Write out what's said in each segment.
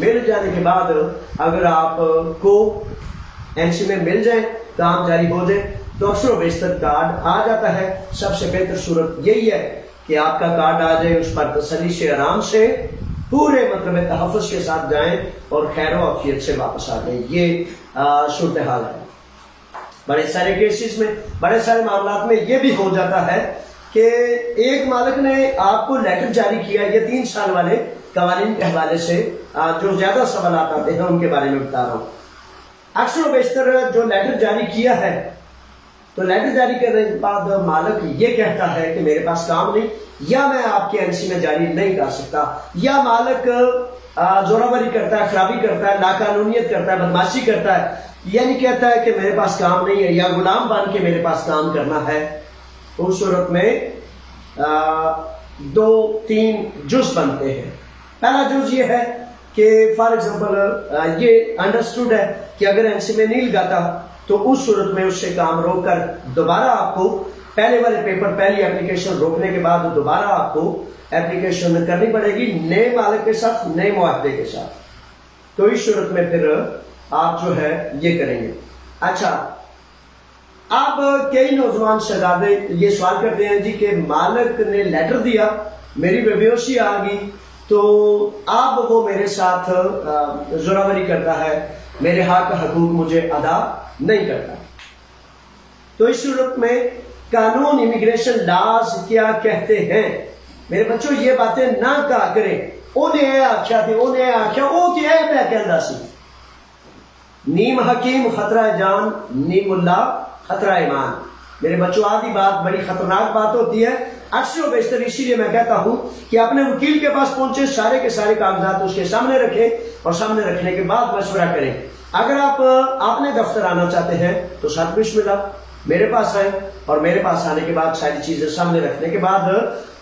مل جانے کے بعد اگر آپ کو NC میں مل جائیں، کام جاری ہو جائے، تو اکثر و بیشتر کارڈ آ جاتا ہے۔ سب سے بہتر صورت یہی ہے کہ آپ کا کارڈ آ جائے، اس پر تسلی سے آرام سے پورے مطلب تحفظ کے ساتھ جائیں اور خیر و عافیت سے واپس آ جائیں۔ یہ صورتحال ہے۔ بڑے سارے کیسز میں، بڑے سارے معاملات میں یہ بھی ہو جاتا ہے کہ ایک مالک نے آپ کو لیٹر جاری کیا، یہ 3 سال والے قوانین کے حوالے سے جو زیادہ سوالات آتے ہیں ان کے بارے میں بتا رہا ہوں۔ اکثر و بیشتر جو لیٹر جاری کیا ہے، تو لیٹر جاری کرنے کے بعد مالک یہ کہتا ہے کہ میرے پاس کام نہیں، یا میں آپ کے NC میں جاری نہیں کر سکتا، یا مالک زورآوری کرتا ہے، خرابی کرتا ہے، لاقانونیت کرتا ہے، بدماشی کرتا ہے، یعنی کہتا ہے کہ میرے پاس کام نہیں ہے، یا غلام بن کے میرے پاس کام کرنا ہے۔ اس صورت میں 2-3 جز بنتے ہیں۔ پہلا جز یہ ہے کہ فار ایگزامپل یہ انڈرسٹوڈ ہے کہ اگر NC میں نہیں لگاتا تو اس صورت میں اس سے کام روک کر دوبارہ آپ کو پہلے والے پیپر، پہلی اپلیکیشن روکنے کے بعد دوبارہ آپ کو اپلیکیشن کرنی پڑے گی نئے مالک کے ساتھ، نئے معاہدے کے ساتھ۔ تو اس صورت میں پھر آپ جو ہے یہ کریں گے۔ اچھا، اب کئی نوجوان شہزادے یہ سوال کرتے ہیں جی کہ مالک نے لیٹر دیا، میری بیوشی آ گئی، تو اب وہ میرے ساتھ زورآوری کرتا ہے، میرے حق حقوق مجھے ادا نہیں کرتا۔ تو اس صورت میں قانون امیگریشن لاز کیا کہتے ہیں؟ میرے بچوں یہ باتیں نہ کہا کریں، انہیں آخیا تھے، انہیں آخیا وہ کیا ہے، میں کہنا سی نیم حکیم خطرہ جان، نیم اللہ خطرہ ایمان۔ میرے بچوں آدھی بات بڑی خطرناک بات ہوتی ہے، اکثر و بیشتر اسی لیے میں کہتا ہوں کہ اپنے وکیل کے پاس پہنچے، سارے کے سارے کاغذات اس کے سامنے رکھیں اور سامنے رکھنے کے بعد مشورہ کریں۔ اگر آپ اپنے دفتر آنا چاہتے ہیں تو سب کچھ ملا، میرے پاس آئے، اور میرے پاس آنے کے بعد ساری چیزیں سامنے رکھنے کے بعد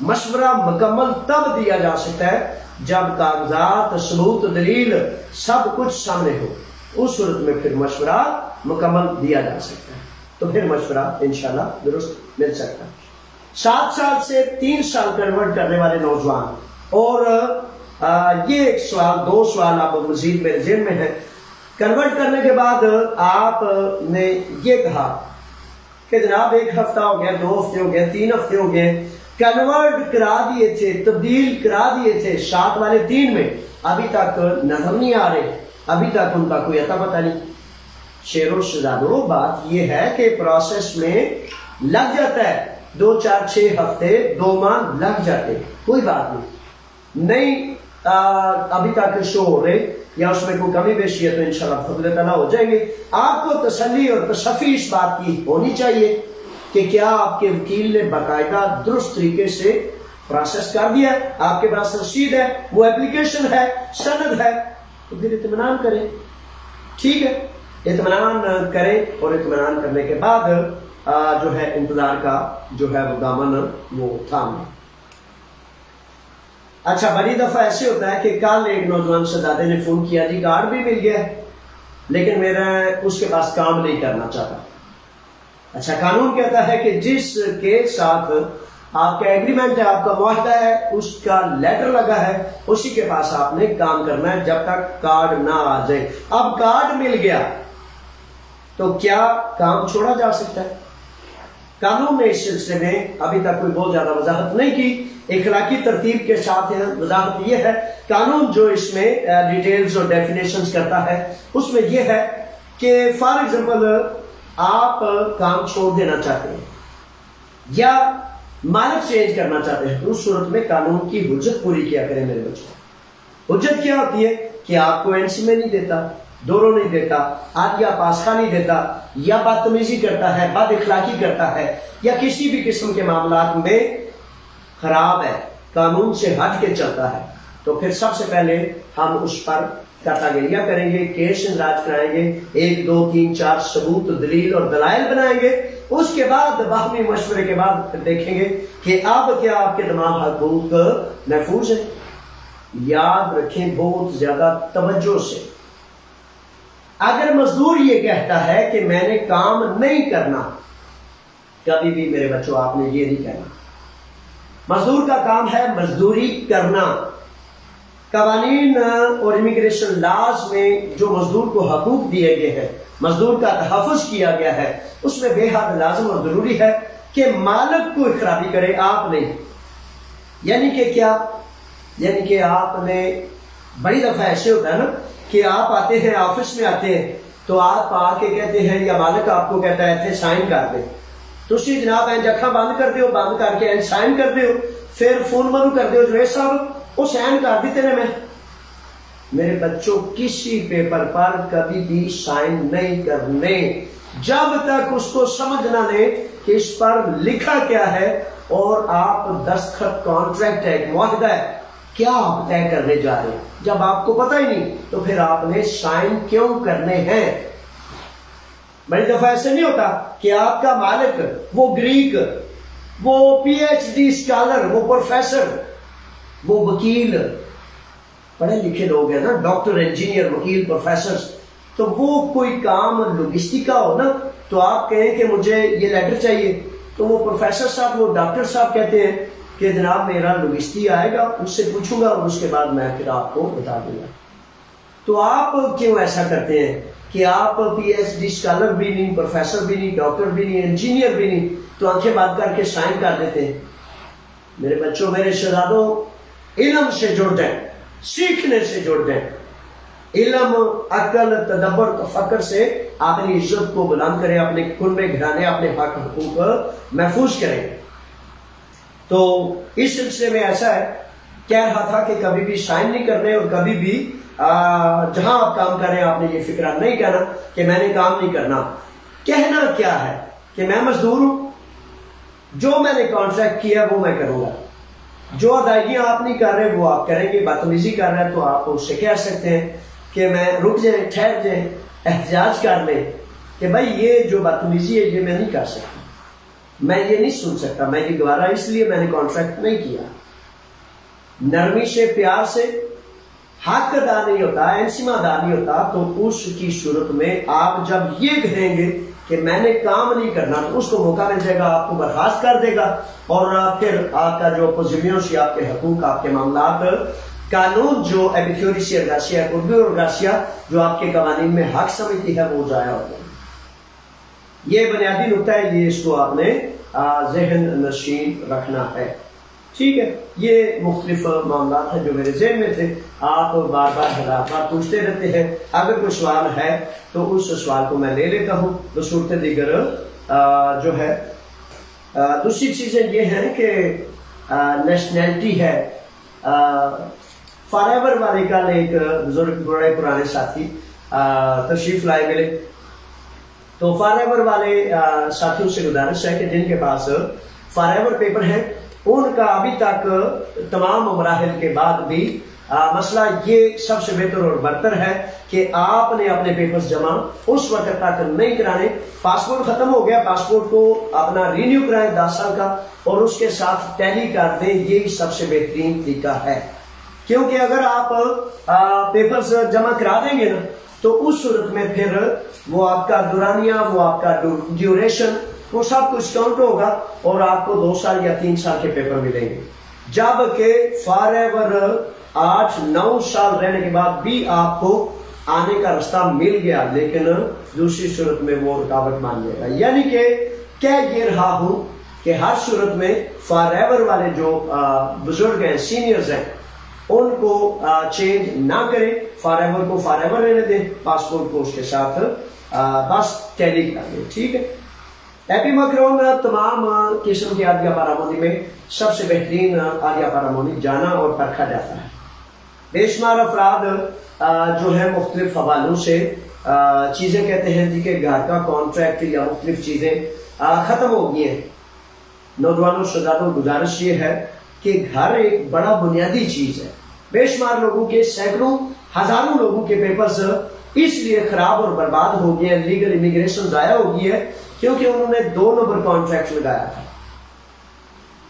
مشورہ مکمل تب دیا جا سکتا ہے جب کاغذات، ثبوت، دلیل سب کچھ سامنے ہو۔ اس صورت میں پھر مشورہ مکمل دیا جا سکتا ہے، تو پھر مشورہ انشاءاللہ درست مل سکتا ہے۔ 7 سال سے 3 سال کنورٹ کرنے والے نوجوان، اور یہ ایک سوال، 2 سوال آپ مزید میرے ذہن میں ہیں۔ کنورٹ کرنے کے بعد آپ نے یہ کہا کہ جناب 1 ہفتہ ہو گیا، 2 ہفتے ہو گئے، 3 ہفتے ہو گئے، کنورٹ کرا دیے تھے، تبدیل کرا دیے تھے 7 والے 3 میں، ابھی تک نظر نہیں آ رہے، ابھی تک ان کا کوئی عطا پتہ نہیں۔ شیرو شہزادو، بات یہ ہے کہ پروسیس میں لگ جاتا ہے 2، 4، 6 ہفتے، 2 ماہ لگ جاتے، کوئی بات نہیں ابھی تک شو ہو رہے یا اس میں کوئی کمی بیشی ہے تو انشاءاللہ فضل تعالیٰ ہو جائیں گے۔ آپ کو تسلی اور تصفی اس بات کی ہونی چاہیے کہ کیا آپ کے وکیل نے باقاعدہ درست طریقے سے پروسیس کر دیا ہے، آپ کے پاس رسید ہے، وہ اپلیکیشن ہے، سند ہے، تو پھر اطمینان کریں۔ ٹھیک ہے، اطمینان کریں، اور اطمینان کرنے کے بعد جو ہے انتظار کا جو ہے وہ دامن وہ تھام لیں۔ اچھا، بڑی دفعہ ایسے ہوتا ہے کہ کل ایک نوجوان شہزادے نے فون کیا، جی کارڈ بھی مل گیا لیکن میرا اس کے پاس کام نہیں کرنا چاہتا۔ اچھا، قانون کہتا ہے کہ جس کے ساتھ آپ کا ایگریمنٹ ہے، آپ کا معاہدہ ہے، اس کا لیٹر لگا ہے، اسی کے پاس آپ نے کام کرنا ہے جب تک کارڈ نہ آ جائے۔ اب کارڈ مل گیا تو کیا کام چھوڑا جا سکتا ہے؟ قانون نے اس سلسلے میں ابھی تک کوئی بہت زیادہ وضاحت نہیں کی۔ اخلاقی ترتیب کے ساتھ وضاحت یہ ہے، قانون جو اس میں ڈیٹیلز اور ڈیفینیشنز کرتا ہے اس میں یہ ہے کہ فار ایگزامپل آپ کام چھوڑ دینا چاہتے ہیں یا مالک چینج کرنا چاہتے ہیں، تو اس صورت میں قانون کی حجت پوری کیا کریں میرے بچوں۔ حجت کیا ہوتی ہے کہ آپ کو NC میں نہیں دیتا، دوروں نہیں دیتا، عادیہ پاسخہ نہیں دیتا، یا بدتمیزی کرتا ہے، بد اخلاقی کرتا ہے، یا کسی بھی قسم کے معاملات میں خراب ہے، قانون سے ہٹ کے چلتا ہے، تو پھر سب سے پہلے ہم اس پر کیٹاگریاں کریں گے، کیس اندراج کرائیں گے، 1، 2، 3، 4 ثبوت، دلیل اور دلائل بنائیں گے۔ اس کے بعد باہمی مشورے کے بعد دیکھیں گے کہ اب کیا آپ کے تمام حقوق محفوظ ہیں۔ یاد رکھیں بہت زیادہ توجہ سے، اگر مزدور یہ کہتا ہے کہ میں نے کام نہیں کرنا، کبھی بھی میرے بچوں آپ نے یہ نہیں کہنا۔ مزدور کا کام ہے مزدوری کرنا، قوانین اور امیگریشن لاز میں جو مزدور کو حقوق دیے گئے ہیں، مزدور کا تحفظ کیا گیا ہے، اس میں بے حد لازم اور ضروری ہے کہ مالک کو خرابی کرے، آپ نہیں۔ یعنی کہ کیا؟ یعنی کہ آپ نے بڑی دفعہ ایسے ہوتا ہے نا کہ آپ آتے ہیں، آفس میں آتے ہیں تو آپ آ کے کہتے ہیں یا مالک آپ کو کہتا ہے تھے سائن کر دیں، تو اسی جناب اکھاں بند کر دیو، بند کر کے سائن کر دیو، پھر فون منو کر دیو جوید صاحب وہ سائن کر دیتے نے۔ میں میرے بچوں کسی پیپر پر کبھی بھی سائن نہیں کرنے جب تک اس کو سمجھ نہ لیں کہ اس پر لکھا کیا ہے، اور آپ دستخط کانٹریکٹ ہے، ایک معاہدہ ہے، کیا آپ طے کرنے جا رہے ہیں۔ جب آپ کو پتہ ہی نہیں تو پھر آپ نے سائن کیوں کرنے ہیں؟ بڑی دفعہ ایسے نہیں ہوتا کہ آپ کا مالک وہ گریک، وہ پی ایچ ڈی اسکالر، وہ پروفیسر، وہ وکیل، پڑھے لکھے لوگ ہیں نا، ڈاکٹر، انجینئر، وکیل، پروفیسر، تو وہ کوئی کام لوجسٹک کا ہو نا، تو آپ کہیں کہ مجھے یہ لیٹر چاہیے، تو وہ پروفیسر صاحب، وہ ڈاکٹر صاحب کہتے ہیں کہ جناب میرا لوجسٹک آئے گا، اس سے پوچھوں گا اور اس کے بعد میں پھر آپ کو بتا دوں گا۔ تو آپ کیوں ایسا کرتے ہیں کہ آپ پی ایچ ڈی اسکالر بھی نہیں، پروفیسر بھی نہیں، ڈاکٹر بھی نہیں، انجینئر بھی نہیں، تو آنکھیں بند کر کے سائن کر دیتے ہیں؟ میرے بچوں، میرے شہزادوں، علم سے جڑ جائیں، سیکھنے سے جڑ جائیں۔ علم، عقل، تدبر، تفکر سے اپنی عزت کو بلند کریں، اپنے کنبے گھرانے، اپنے حق حقوق محفوظ کریں۔ تو اس سلسلے میں ایسا ہے، کہہ رہا تھا کہ کبھی بھی سائن نہیں کرنے، اور کبھی بھی جہاں آپ کام کر رہے ہیں آپ نے یہ فکرہ نہیں کہنا کہ میں نے کام نہیں کرنا۔ کہنا کیا ہے کہ میں مزدور ہوں، جو میں نے کانٹریکٹ کیا وہ میں کروں گا، جو ادائیگیاں آپ نہیں کر رہے وہ آپ کریں گے۔ بدتمیزی کر رہے ہیں تو آپ اس سے کہہ سکتے ہیں کہ میں رک جائیں، ٹھہر جائیں، احتجاج کر لیں کہ بھائی یہ جو بدتمیزی ہے یہ میں نہیں کر سکتا، میں یہ نہیں سن سکتا، میں یہ گوارا اس لیے میں نے کانٹریکٹ نہیں کیا۔ نرمی سے، پیار سے، حق ادا نہیں ہوتا، انسما ادا نہیں ہوتا، تو اس کی صورت میں آپ جب یہ کہیں گے کہ میں نے کام نہیں کرنا تو اس کو موقع مل جائے گا، آپ کو برخاست کر دے گا، اور پھر آپ کا جو پوزیشن، آپ کے حقوق، آپ کے معاملات، قانون جو ایبیتھیوریسی ارگاسیا، اردو ارگاسیا جو آپ کے قوانین میں حق سمجھتی ہے وہ ضائع ہو گیا۔ یہ بنیادی نقطہ ہے، یہ اس کو آپ نے ذہن نشین رکھنا ہے۔ ٹھیک ہے، یہ مختلف معاملات ہیں جو میرے ذہن میں تھے، آپ بار بار پوچھتے رہتے ہیں، اگر کوئی سوال ہے تو اس سوال کو میں لے لیتا ہوں۔ بصورت دیگر جو ہے دوسری چیزیں یہ ہیں کہ نیشنلٹی ہے۔ فار ایور والے کل ایک بزرگ بڑے پرانے ساتھی تشریف لائے ملے، تو فار ایور والے ساتھیوں سے گزارش ہے کہ جن کے پاس فار ایور پیپر ہے ان کا ابھی تک تمام مراحل کے بعد بھی مسئلہ یہ سب سے بہتر اور برتر ہے کہ آپ نے اپنے پیپرز جمع اس وقت تک نہیں کرانے۔ پاسپورٹ ختم ہو گیا، پاسپورٹ کو اپنا رینیو کرائیں 10 سال کا، اور اس کے ساتھ ٹیلی کر دیں، یہی سب سے بہترین طریقہ ہے۔ کیونکہ اگر آپ پیپرز جمع کرا دیں گے نا تو اس صورت میں پھر وہ آپ کا دورانیہ، وہ آپ کا ڈیوریشن، وہ سب کچھ کاؤنٹ ہوگا، اور آپ کو 2 سال یا 3 سال کے پیپر ملیں گے، جبکہ فار ایور 8-9 سال رہنے کے بعد بھی آپ کو آنے کا راستہ مل گیا، لیکن دوسری صورت میں وہ رکاوٹ مان جائے گا۔ یعنی کہ کہہ یہ رہا ہوں کہ ہر صورت میں فار ایور والے جو بزرگ ہیں، سینئرز ہیں، ان کو چینج نہ کریں، فار ایور کو فار ایور رہنے دیں، پاسپورٹ کو اس کے ساتھ بس ٹیلی کر دیں۔ ٹھیک ہے، ایپی مکرون تمام قسم کی عالیہ پارامونی میں سب سے بہترین عالیہ پارامونی جانا اور پرکھا جاتا ہے۔ بے شمار افراد جو ہے مختلف حوالوں سے چیزیں کہتے ہیں جی کہ گھر کا کانٹریکٹ یا مختلف چیزیں ختم ہو گئی ہیں۔ نوجوانوں شہزادوں گزارش یہ ہے کہ گھر ایک بڑا بنیادی چیز ہے۔ بے شمار لوگوں کے، سینکڑوں ہزاروں لوگوں کے پیپرز اس لیے خراب اور برباد ہو گئے ہیں، لیگل امیگریشن ضائع ہو گئی ہے، کیونکہ انہوں نے 2 نمبر کانٹریکٹ لگایا تھا،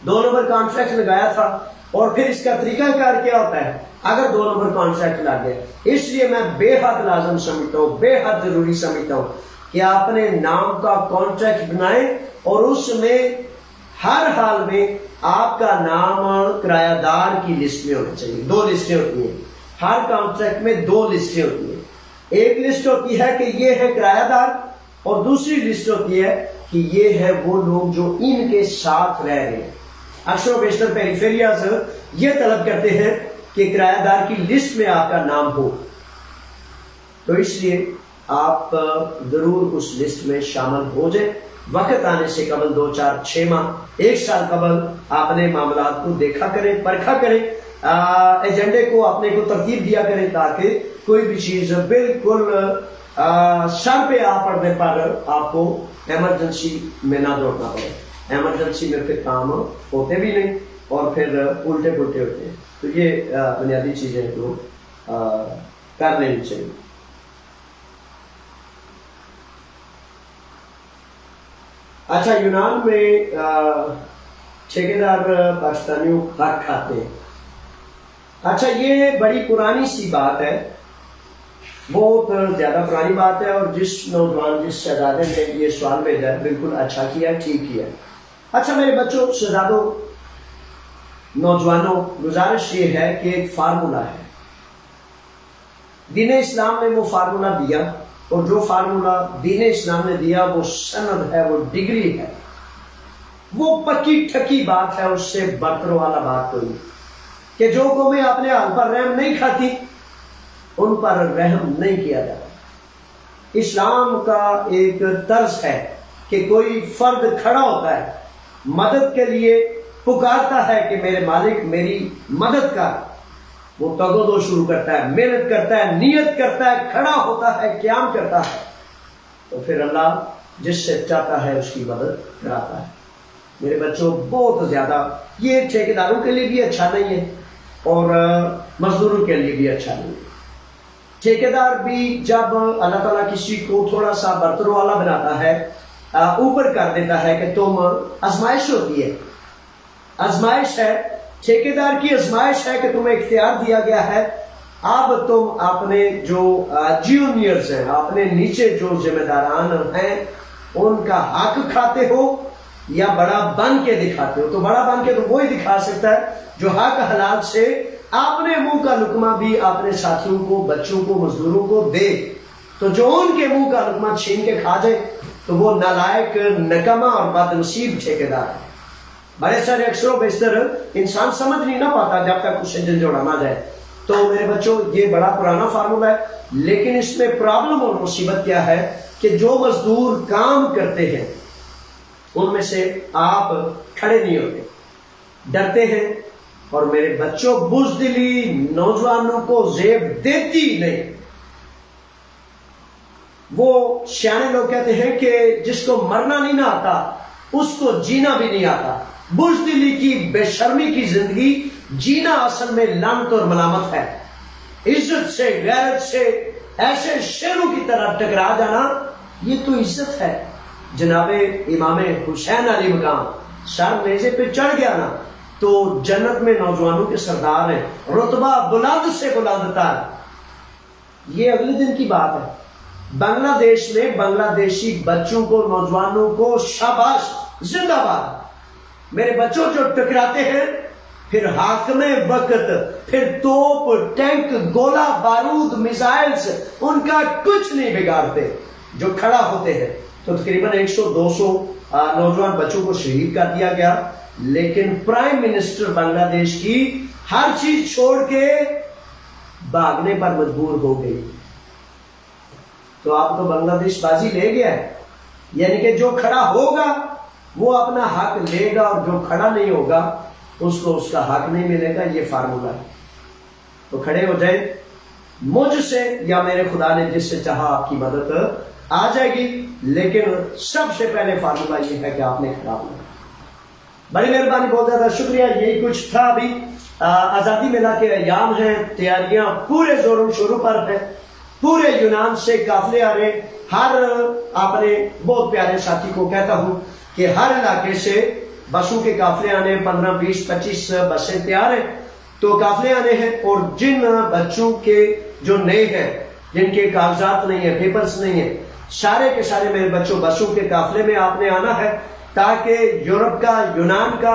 2 نمبر کانٹریکٹ لگایا تھا۔ اور پھر اس کا طریقہ کار کیا ہوتا ہے اگر 2 نمبر کانٹریکٹ لگ گئے؟ اس لیے میں بے حد لازم سمجھتا ہوں، بے حد ضروری سمجھتا ہوں کہ آپ اپنے نام کا کانٹریکٹ بنائیں، اور اس میں ہر حال میں آپ کا نام کرایہ دار کی لسٹ میں ہونا چاہیے۔ 2 لسٹیں ہوتی ہیں، ہر کانٹریکٹ میں 2 لسٹیں ہوتی ہیں. ایک لسٹ ہوتی ہے کہ یہ ہے کرایہ دار، اور دوسری لسٹ ہوتی ہے کہ یہ ہے وہ لوگ جو ان کے ساتھ رہ رہے ہیں. اکثر و بیشتر پیریفیریاز یہ طلب کرتے ہیں کہ کرایہ دار کی لسٹ میں آپ کا نام ہو، تو اس لیے آپ ضرور اس لسٹ میں شامل ہو جائیں. وقت آنے سے قبل 2 4 6 ماہ 1 سال قبل آپ نے معاملات کو دیکھا کریں، پرکھا کریں، ایجنڈے کو اپنے کو ترتیب دیا کریں تاکہ کوئی بھی چیز بالکل سر پہ آ پڑنے پر آپ کو ایمرجنسی میں نہ دوڑنا پڑے. ایمرجنسی میں پھر کام ہوتے بھی نہیں اور پھر الٹے پلٹے ہوتے ہیں. تو یہ بنیادی چیزیں جو کر لینی چاہیے. اچھا، یونان میں ٹھیکیدار پاکستانیوں حق کھاتے ہیں. اچھا، یہ بڑی پرانی سی بات ہے، بہت زیادہ پرانی بات ہے، اور جس نوجوان جس شہزادے نے یہ سوال بھیجا ہے بالکل اچھا کیا، ٹھیک کیا. اچھا میرے بچوں، شہزادوں، نوجوانوں، گزارش یہ ہے کہ ایک فارمولا ہے. دین اسلام نے وہ فارمولا دیا، اور جو فارمولا دین اسلام نے دیا وہ سند ہے، وہ ڈگری ہے، وہ پکی ٹھکی بات ہے. اس سے برتر والا بات کوئی کہ جو قومیں اپنے حال پر رحم نہیں کھاتی ان پر رحم نہیں کیا جاتا. اسلام کا ایک طرز ہے کہ کوئی فرد کھڑا ہوتا ہے، مدد کے لیے پکارتا ہے کہ میرے مالک میری مدد کر. وہ تگودو شروع کرتا ہے، محنت کرتا ہے، نیت کرتا ہے، کھڑا ہوتا ہے، قیام کرتا ہے، تو پھر اللہ جس سے چاہتا ہے اس کی مدد کراتا ہے. میرے بچوں، بہت زیادہ یہ ٹھیکیداروں کے لیے بھی اچھا نہیں ہے اور مزدوروں کے لیے بھی اچھا نہیں ہے. ٹھیکیدار بھی جب اللہ تعالیٰ کسی کو تھوڑا سا برتر والا بناتا ہے، اوپر کر دیتا ہے کہ تم آزمائش ہوتی ہے، آزمائش ہے، ٹھیکیدار کی آزمائش ہے کہ تمہیں اختیار دیا گیا ہے. اب تم اپنے جو جونیئرز ہیں، اپنے نیچے جو ذمہ داران ہیں، ان کا حق کھاتے ہو یا بڑا بن کے دکھاتے ہو. تو بڑا بن کے تو وہی دکھا سکتا ہے جو حق حلال سے اپنے منہ کا لقمہ بھی اپنے ساتھیوں کو، بچوں کو، مزدوروں کو دے. تو جو ان کے منہ کا لقمہ چھین کے کھا جائے تو وہ نالائق، نکما اور بد نصیب ٹھیکیدار ہے. بڑے سارے اکثر و بیشتر انسان سمجھ نہیں نہ پاتا جب تک اسے جھنجھوڑا نہ جائے. تو میرے بچوں، یہ بڑا پرانا فارمولا ہے، لیکن اس میں پرابلم اور مصیبت کیا ہے کہ جو مزدور کام کرتے ہیں ان میں سے آپ کھڑے نہیں ہوتے، ڈرتے ہیں. اور میرے بچوں، بزدلی نوجوانوں کو زیب دیتی نہیں. وہ سیانے لوگ کہتے ہیں کہ جس کو مرنا نہیں نہ آتا اس کو جینا بھی نہیں آتا. بزدلی کی، بے شرمی کی زندگی جینا اصل میں لعنت اور ملامت ہے. عزت سے، غیرت سے ایسے شیروں کی طرح ٹکرا جانا، یہ تو عزت ہے. جناب امام حسین علی مقام سر نیزے پہ چڑھ گیا نا تو جنت میں نوجوانوں کے سردار ہیں، رتبہ بلند سے بلند تر. یہ اگلے دن کی بات ہے. بنگلہ دیش میں بنگلہ دیشی بچوں کو، نوجوانوں کو شاباش، زندہ باد. میرے بچوں جو ٹکراتے ہیں پھر حاکم وقت، پھر توپ، ٹینک، گولہ بارود، میزائلز ان کا کچھ نہیں بگاڑتے. جو کھڑا ہوتے ہیں تو تقریباً 100-200 نوجوان بچوں کو شہید کر دیا گیا. لیکن پرائم منسٹر بنگلہ دیش کی ہر چیز چھوڑ کے بھاگنے پر مجبور ہو گئی. تو آپ تو بنگلہ دیش بازی لے گیا ہے. یعنی کہ جو کھڑا ہوگا وہ اپنا حق لے گا، اور جو کھڑا نہیں ہوگا اس کو اس کا حق نہیں ملے گا. یہ فارمولا ہے. تو کھڑے ہو جائیں. مجھ سے یا میرے خدا نے جس سے چاہا آپ کی مدد آ جائے گی، لیکن سب سے پہلے فارمولا یہ ہے کہ آپ نے کھڑا ہونا. بڑی مہربانی، بہت زیادہ شکریہ. یہی کچھ تھا. ابھی آزادی میلہ کے ایام ہیں، تیاریاں پورے زور و شروع پر ہیں. پورے یونان سے قافلے آ رہے. ہر اپنے بہت پیارے ساتھی کو کہتا ہوں کہ ہر علاقے سے بسوں کے قافلے آنے، 15 20 25 بسیں تیار ہیں. تو قافلے آنے ہیں، اور جن بچوں کے جو نئے ہیں، جن کے کاغذات نہیں ہیں، پیپرز نہیں ہیں، سارے کے سارے میرے بچوں بسوں کے قافلے میں آپ نے آنا ہے، تاکہ یورپ کا، یونان کا